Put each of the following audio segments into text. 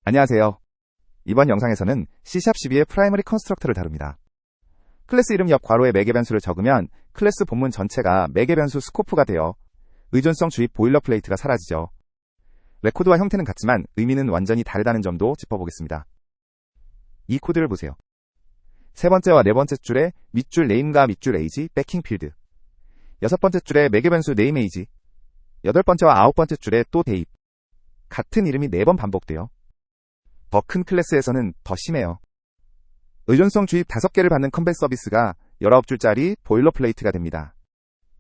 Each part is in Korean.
안녕하세요. 이번 영상에서는 C#12의 프라이머리 컨스트럭터를 다룹니다. 클래스 이름 옆 괄호에 매개 변수를 적으면 클래스 본문 전체가 매개 변수 스코프가 되어 의존성 주입 보일러플레이트가 사라지죠. 레코드와 형태는 같지만 의미는 완전히 다르다는 점도 짚어보겠습니다. 이 코드를 보세요. 세 번째와 네 번째 줄에 밑줄 네임과 밑줄 에이지, 백킹 필드. 여섯 번째 줄에 매개 변수 네임 에이지. 여덟 번째와 아홉 번째 줄에 또 대입. 같은 이름이 4번 반복돼요. 더 큰 클래스에서는 더 심해요. 의존성 주입 5개를 받는 컴뱃 서비스가 19줄짜리 보일러플레이트가 됩니다.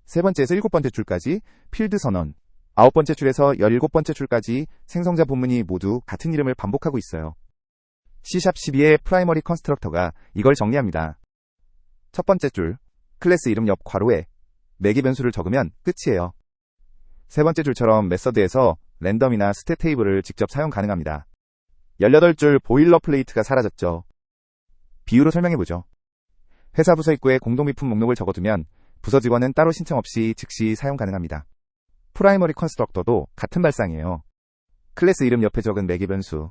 세 번째에서 7번째 줄까지 필드 선언, 9번째 줄에서 17번째 줄까지 생성자 본문이 모두 같은 이름을 반복하고 있어요. C#12의 프라이머리 컨스트럭터가 이걸 정리합니다. 첫 번째 줄, 클래스 이름 옆 괄호에 매개 변수를 적으면 끝이에요. 세 번째 줄처럼 메서드에서 랜덤이나 스탯 테이블을 직접 사용 가능합니다. 18줄 보일러플레이트가 사라졌죠. 비유로 설명해보죠. 회사 부서 입구에 공동비품 목록을 적어두면 부서 직원은 따로 신청 없이 즉시 사용 가능합니다. 프라이머리 컨스트럭터도 같은 발상이에요. 클래스 이름 옆에 적은 매개 변수,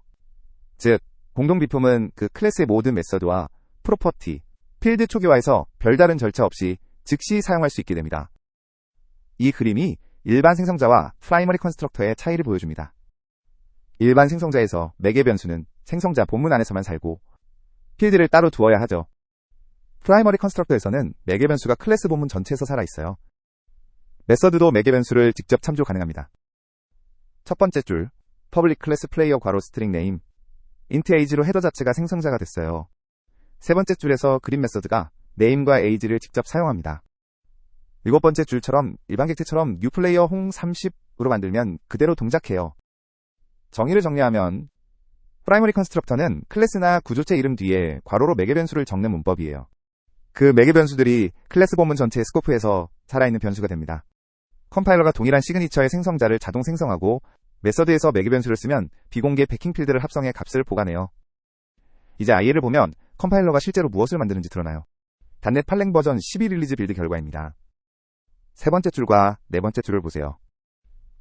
즉 공동비품은 그 클래스의 모든 메서드와 프로퍼티, 필드 초기화에서 별다른 절차 없이 즉시 사용할 수 있게 됩니다. 이 그림이 일반 생성자와 프라이머리 컨스트럭터의 차이를 보여줍니다. 일반 생성자에서 매개 변수는 생성자 본문 안에서만 살고 필드를 따로 두어야 하죠. 프라이머리 컨스트럭터에서는 매개 변수가 클래스 본문 전체에서 살아있어요. 메서드도 매개 변수를 직접 참조 가능합니다. 첫 번째 줄, 퍼블릭 클래스 플레이어 괄호 스트링 네임, int age로 헤더 자체가 생성자가 됐어요. 세 번째 줄에서 그림 메서드가 name과 age를 직접 사용합니다. 일곱 번째 줄처럼 일반 객체처럼 new 플레이어 홍 30으로 만들면 그대로 동작해요. 정의를 정리하면 프라이머리 컨스트럭터는 클래스나 구조체 이름 뒤에 괄호로 매개 변수를 적는 문법이에요. 그 매개 변수들이 클래스 본문 전체의 스코프에서 살아있는 변수가 됩니다. 컴파일러가 동일한 시그니처의 생성자를 자동 생성하고 메서드에서 매개 변수를 쓰면 비공개 백킹 필드를 합성해 값을 보관해요. 이제 IL을 보면 컴파일러가 실제로 무엇을 만드는지 드러나요. 단넷 팔랭 버전 12 릴리즈 빌드 결과입니다. 세 번째 줄과 네 번째 줄을 보세요.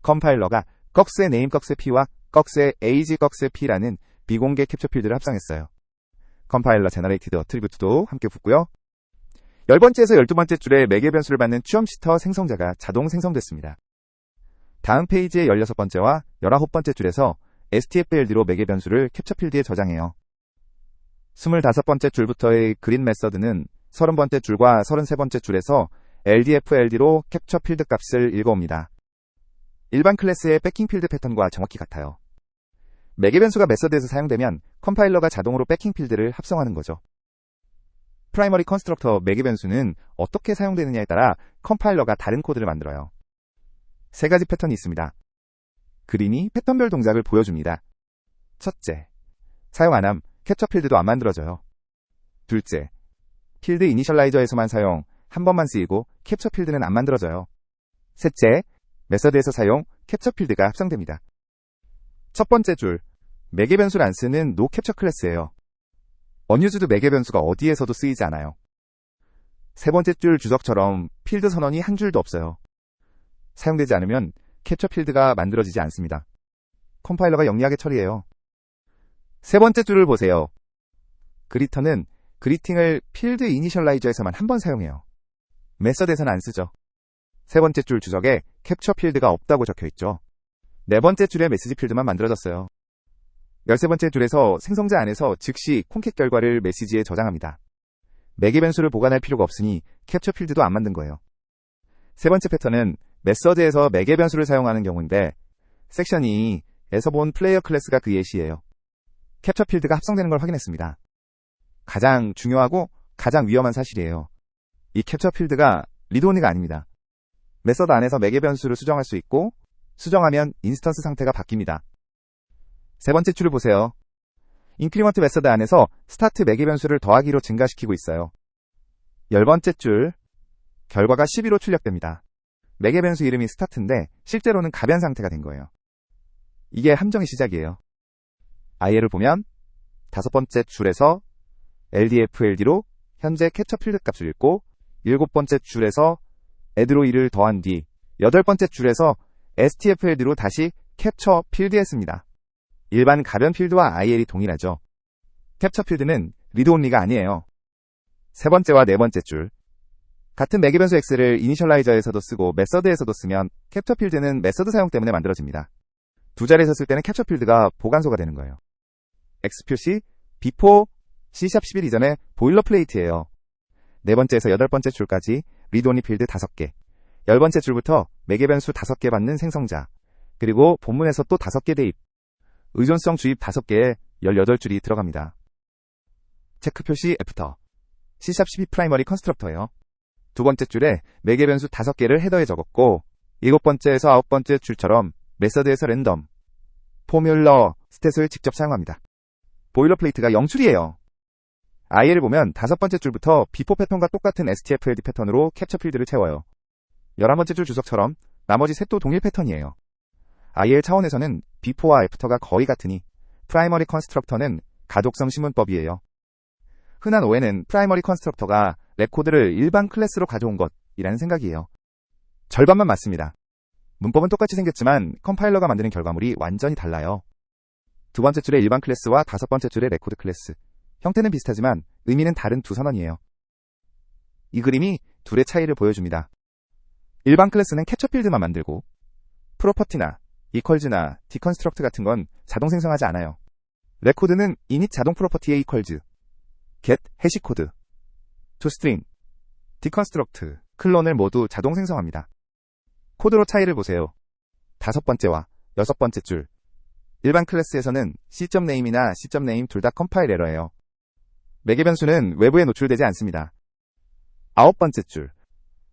컴파일러가 꺽스의 네임 꺽스의 P와 꺽스의 age 꺽스의 P라는 비공개 캡처 필드를 합성했어요. 컴파일러 제너레이티드 어트리뷰트도 함께 붙고요. 10번째에서 12번째 줄에 매개 변수를 받는 추엄 시터 생성자가 자동 생성됐습니다. 다음 페이지의 16번째와 19번째 줄에서 stfld로 매개 변수를 캡처 필드에 저장해요. 25번째 줄부터의 그린 메서드는 30번째 줄과 33번째 줄에서 ldfld로 캡처 필드 값을 읽어옵니다. 일반 클래스의 백킹 필드 패턴과 정확히 같아요. 매개 변수가 메서드에서 사용되면 컴파일러가 자동으로 백킹 필드를 합성하는 거죠. 프라이머리 컨스트럭터 매개 변수는 어떻게 사용되느냐에 따라 컴파일러가 다른 코드를 만들어요. 세 가지 패턴이 있습니다. 그림이 패턴별 동작을 보여줍니다. 첫째, 사용 안 함, 캡처 필드도 안 만들어져요. 둘째, 필드 이니셜라이저에서만 사용, 한 번만 쓰이고 캡처 필드는 안 만들어져요. 셋째, 메서드에서 사용, 캡처 필드가 합성됩니다. 첫 번째 줄, 매개 변수를 안 쓰는 노 캡처 클래스예요. 언유즈드 매개 변수가 어디에서도 쓰이지 않아요. 세 번째 줄 주석처럼 필드 선언이 한 줄도 없어요. 사용되지 않으면 캡처 필드가 만들어지지 않습니다. 컴파일러가 영리하게 처리해요. 세 번째 줄을 보세요. 그리터는 그리팅을 필드 이니셜라이저에서만 한 번 사용해요. 메서드에서는 안 쓰죠. 세 번째 줄 주석에 캡처 필드가 없다고 적혀있죠. 네 번째 줄에 메시지 필드만 만들어졌어요. 13번째 줄에서 생성자 안에서 즉시 콘캣 결과를 메시지에 저장합니다. 매개 변수를 보관할 필요가 없으니 캡처 필드도 안 만든 거예요. 세 번째 패턴은 메서드에서 매개 변수를 사용하는 경우인데 섹션 2에서 본 플레이어 클래스가 그 예시예요. 캡처 필드가 합성되는 걸 확인했습니다. 가장 중요하고 가장 위험한 사실이에요. 이 캡처 필드가 리드오니가 아닙니다. 메서드 안에서 매개 변수를 수정할 수 있고 수정하면 인스턴스 상태가 바뀝니다. 세 번째 줄을 보세요. 인크리먼트 메서드 안에서 스타트 매개 변수를 더하기로 증가시키고 있어요. 10번째 줄, 결과가 12로 출력됩니다. 매개 변수 이름이 스타트인데 실제로는 가변 상태가 된 거예요. 이게 함정의 시작이에요. IL을 보면 5번째 줄에서 ldfld로 현재 캡처 필드 값을 읽고 7번째 줄에서 add로 1을 더한 뒤 8번째 줄에서 stfld로 다시 캡처 필드했습니다. 일반 가변 필드와 IL이 동일하죠. 캡처 필드는 리드 온리가 아니에요. 세 번째와 네 번째 줄. 같은 매개 변수 X를 이니셜라이저에서도 쓰고 메서드에서도 쓰면 캡처 필드는 메서드 사용 때문에 만들어집니다. 두 자리에서 쓸 때는 캡처 필드가 보관소가 되는 거예요. X 표시 before C#11 이전의 보일러플레이트예요. 네 번째에서 여덟 번째 줄까지 리드 온리 필드 5개, 10번째 줄부터 매개 변수 5개 받는 생성자, 그리고 본문에서 또 5개 대입, 의존성 주입 5개에 18줄이 들어갑니다. 체크 표시 애프터 C#12 프라이머리 컨스트럭터예요. 두 번째 줄에 매개 변수 5개를 헤더에 적었고, 7번째에서 9번째 줄처럼 메서드에서 랜덤, 포뮬러, 스탯을 직접 사용합니다. 보일러플레이트가 0줄이에요. IL을 보면 5번째 줄부터 before 패턴과 똑같은 STFLD 패턴으로 캡처 필드를 채워요. 11번째 줄 주석처럼 나머지 셋도 동일 패턴이에요. IL 차원에서는 before와 after가 거의 같으니 프라이머리 컨스트럭터는 가독성 신문법이에요. 흔한 오해는 프라이머리 컨스트럭터가 레코드를 일반 클래스로 가져온 것이라는 생각이에요. 절반만 맞습니다. 문법은 똑같이 생겼지만 컴파일러가 만드는 결과물이 완전히 달라요. 두 번째 줄의 일반 클래스와 5번째 줄의 레코드 클래스. 형태는 비슷하지만 의미는 다른 두 선언이에요. 이 그림이 둘의 차이를 보여줍니다. 일반 클래스는 캡처 필드만 만들고 프로퍼티나 이퀄즈나 디컨스트럭트 같은 건 자동 생성하지 않아요. 레코드는 init 자동 프로퍼티의 이퀄즈, get 해시코드, toString, 디컨스트럭트, 클론을 모두 자동 생성합니다. 코드로 차이를 보세요. 5번째와 6번째 줄. 일반 클래스에서는 C.name이나 C.name 둘 다 컴파일 에러예요. 매개 변수는 외부에 노출되지 않습니다. 9번째 줄.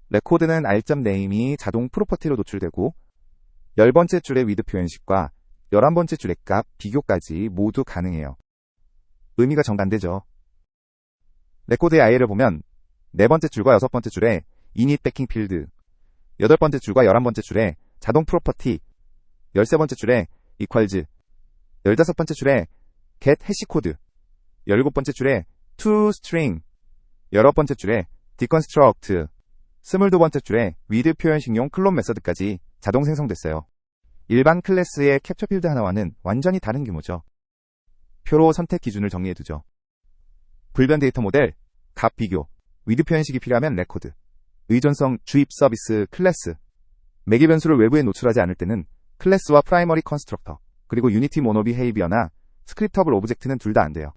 레코드는 R.name이 자동 프로퍼티로 노출되고 10번째 줄의 위드 표현식과 11번째 줄의 값 비교까지 모두 가능해요. 의미가 정반대죠. 레코드의 IL을 보면 4번째 줄과 6번째 줄에 init backing 필드, 8번째 줄과 11번째 줄에 자동 프로퍼티, 13번째 줄에 equals, 15번째 줄에 get 해시코드, 17번째 줄에 toString, 19번째 줄에 deconstruct, 22번째 줄에 with 표현식용 클론 메서드까지 자동 생성됐어요. 일반 클래스의 캡처 필드 하나와는 완전히 다른 규모죠. 표로 선택 기준을 정리해두죠. 불변 데이터 모델, 값 비교, with 표현식이 필요하면 레코드, 의존성 주입 서비스 클래스, 매개 변수를 외부에 노출하지 않을 때는 클래스와 프라이머리 컨스트럭터, 그리고 유니티 모노 비헤이비어나 스크립터블 오브젝트는 둘 다 안 돼요.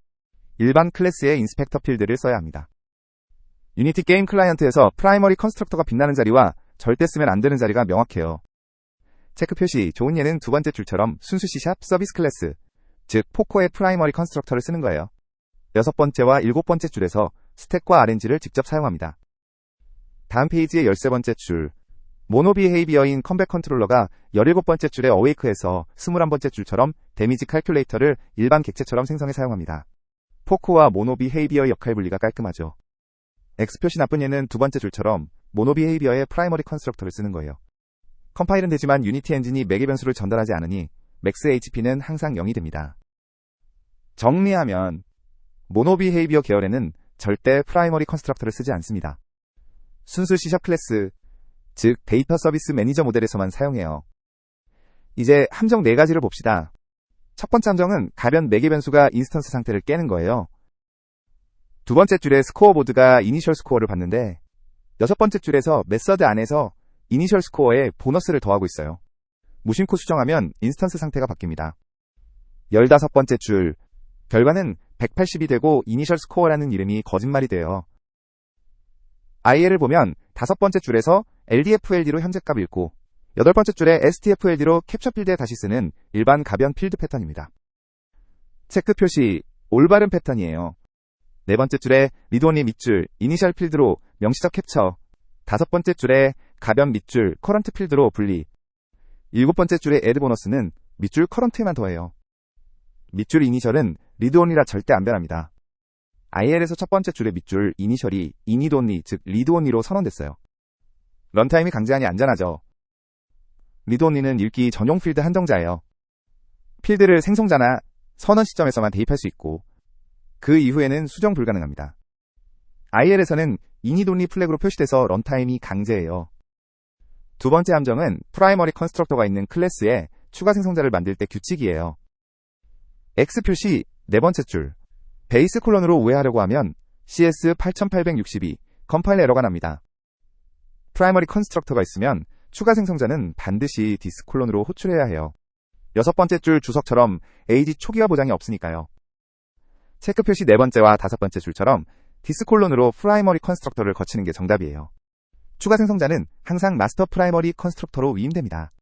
일반 클래스의 인스펙터 필드를 써야 합니다. 유니티 게임 클라이언트에서 프라이머리 컨스트럭터가 빛나는 자리와 절대 쓰면 안 되는 자리가 명확해요. 체크 표시 좋은 예는 두 번째 줄처럼 순수 C# 서비스 클래스, 즉 포코의 프라이머리 컨스트럭터를 쓰는 거예요. 6번째와 7번째 줄에서 스택과 RNG를 직접 사용합니다. 다음 페이지의 13번째 줄, 모노 비헤이비어인 컴백 컨트롤러가 17번째 줄의 어웨이크에서 21번째 줄처럼 데미지 칼큘레이터를 일반 객체처럼 생성해 사용합니다. 포코와 모노 비헤이비어의 역할 분리가 깔끔하죠. X 표시 나쁜 예는 두 번째 줄처럼 모노 비헤이비어의 프라이머리 컨스트럭터를 쓰는 거예요. 컴파일은 되지만 유니티 엔진이 매개 변수를 전달하지 않으니 맥스 HP는 항상 0이 됩니다. 정리하면 모노 비헤이비어 계열에는 절대 프라이머리 컨스트럭터를 쓰지 않습니다. 순수 C# 클래스, 즉 데이터 서비스 매니저 모델에서만 사용해요. 이제 함정 4가지를 봅시다. 첫 번째 함정은 가변 매개 변수가 인스턴스 상태를 깨는 거예요. 두 번째 줄에 스코어 보드가 이니셜 스코어를 받는데 6번째 줄에서 메서드 안에서 이니셜 스코어에 보너스를 더하고 있어요. 무심코 수정하면 인스턴스 상태가 바뀝니다. 15번째 줄, 결과는 180이 되고 이니셜 스코어라는 이름이 거짓말이 돼요. IL을 보면 5번째 줄에서 LDFLD로 현재값 읽고 8번째 줄에 STFLD로 캡처 필드에 다시 쓰는 일반 가변 필드 패턴입니다. 체크 표시 올바른 패턴이에요. 네 번째 줄에 리드 온리 밑줄 이니셜 필드로 명시적 캡처, 5번째 줄에 가변 밑줄 커런트 필드로 분리, 7번째 줄의 애드 보너스는 밑줄 커런트에만 더해요. 밑줄 이니셜은 리드 온리라 절대 안 변합니다. IL에서 첫 번째 줄의 밑줄 이니셜이 init only, 즉 리드 온리로 선언됐어요. 런타임이 강제하니 안전하죠. 리드 온리는 읽기 전용 필드 한정자예요. 필드를 생성자나 선언 시점에서만 대입할 수 있고 그 이후에는 수정 불가능합니다. IL에서는 init only 플래그로 표시돼서 런타임이 강제예요. 두 번째 함정은 프라이머리 컨스트럭터가 있는 클래스에 추가 생성자를 만들 때 규칙이에요. X 표시 네 번째 줄. 베이스 콜론으로 오해하려고 하면 CS8862 컴파일 에러가 납니다. 프라이머리 컨스트럭터가 있으면 추가 생성자는 반드시 디스 콜론으로 호출해야 해요. 여섯 번째 줄 주석처럼 AG 초기화 보장이 없으니까요. 체크 표시 네 번째와 다섯 번째 줄처럼 디스 콜론으로 프라이머리 컨스트럭터를 거치는 게 정답이에요. 추가 생성자는 항상 마스터 프라이머리 컨스트럭터로 위임됩니다.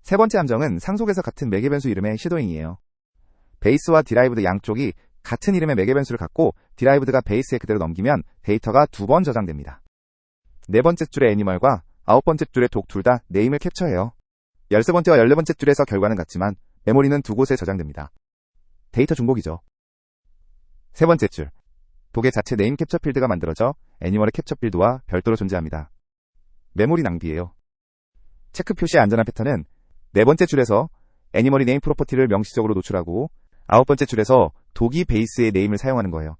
세 번째 함정은 상속에서 같은 매개 변수 이름의 섀도잉이에요. 베이스와 디라이브드 양쪽이 같은 이름의 매개 변수를 갖고 디라이브드가 베이스에 그대로 넘기면 데이터가 두 번 저장됩니다. 네 번째 줄의 애니멀과 아홉 번째 줄의 독 둘 다 네임을 캡처해요. 13번째와 14번째 줄에서 결과는 같지만 메모리는 두 곳에 저장됩니다. 데이터 중복이죠. 세 번째 줄. 독의 자체 네임 캡처 필드가 만들어져 애니멀의 캡처 필드와 별도로 존재합니다. 메모리 낭비예요. 체크 표시의 안전한 패턴은 네 번째 줄에서 애니멀이 네임 프로퍼티를 명시적으로 노출하고 아홉 번째 줄에서 독이 베이스의 네임을 사용하는 거예요.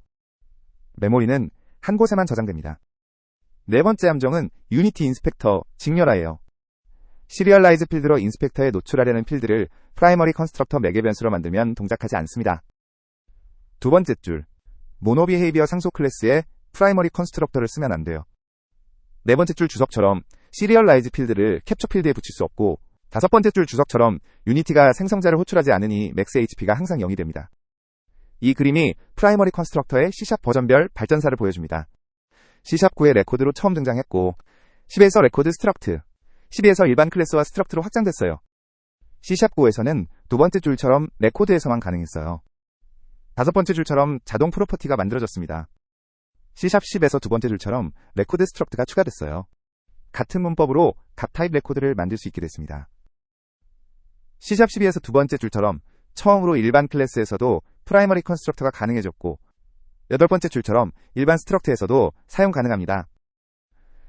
메모리는 한 곳에만 저장됩니다. 네 번째 함정은 유니티 인스펙터 직렬화예요. 시리얼라이즈 필드로 인스펙터에 노출하려는 필드를 프라이머리 컨스트럭터 매개 변수로 만들면 동작하지 않습니다. 두 번째 줄. 모노 비헤이비어 상속 클래스에 프라이머리 컨스트럭터를 쓰면 안 돼요. 네 번째 줄 주석처럼 시리얼라이즈 필드를 캡처 필드에 붙일 수 없고 다섯 번째 줄 주석처럼 유니티가 생성자를 호출하지 않으니 맥스 HP가 항상 0이 됩니다. 이 그림이 프라이머리 컨스트럭터의 C# 버전별 발전사를 보여줍니다. C#9의 레코드로 처음 등장했고 10에서 레코드 스트럭트, 12에서 일반 클래스와 스트럭트로 확장됐어요. C#9에서는 두 번째 줄처럼 레코드에서만 가능했어요. 다섯 번째 줄처럼 자동 프로퍼티가 만들어졌습니다. C#10에서 두 번째 줄처럼 레코드 스트럭트가 추가됐어요. 같은 문법으로 각 타입 레코드를 만들 수 있게 됐습니다. C#12에서 두 번째 줄처럼 처음으로 일반 클래스에서도 프라이머리 컨스트럭터가 가능해졌고 여덟 번째 줄처럼 일반 스트럭트에서도 사용 가능합니다.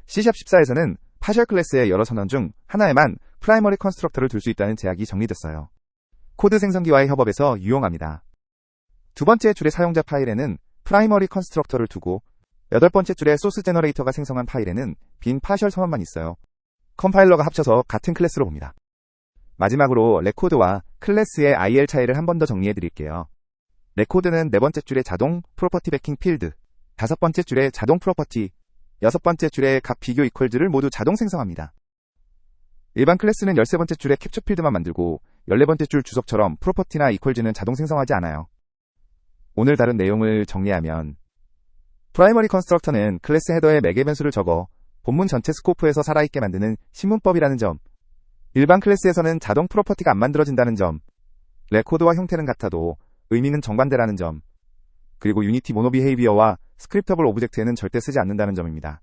C#14에서는 파셜 클래스의 여러 선언 중 하나에만 프라이머리 컨스트럭터를 둘 수 있다는 제약이 정리됐어요. 코드 생성기와의 협업에서 유용합니다. 두 번째 줄의 사용자 파일에는 프라이머리 컨스트럭터를 두고 여덟 번째 줄의 소스 제너레이터가 생성한 파일에는 빈 파셜 선언만 있어요. 컴파일러가 합쳐서 같은 클래스로 봅니다. 마지막으로 레코드와 클래스의 IL 차이를 한 번 더 정리해 드릴게요. 레코드는 네 번째 줄의 자동 프로퍼티 베킹 필드, 다섯 번째 줄의 자동 프로퍼티, 여섯 번째 줄의 각 비교 이퀄즈를 모두 자동 생성합니다. 일반 클래스는 13번째 줄의 캡처 필드만 만들고 14번째 줄 주석처럼 프로퍼티나 이퀄즈는 자동 생성하지 않아요. 오늘 다룬 내용을 정리하면 프라이머리 컨스트럭터는 클래스 헤더에 매개 변수를 적어 본문 전체 스코프에서 살아있게 만드는 신문법이라는 점, 일반 클래스에서는 자동 프로퍼티가 안 만들어진다는 점, 레코드와 형태는 같아도 의미는 정반대라는 점, 그리고 유니티 모노 비헤이비어와 스크립터블 오브젝트에는 절대 쓰지 않는다는 점입니다.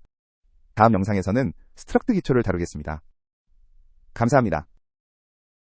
다음 영상에서는 스트럭트 기초를 다루겠습니다. 감사합니다.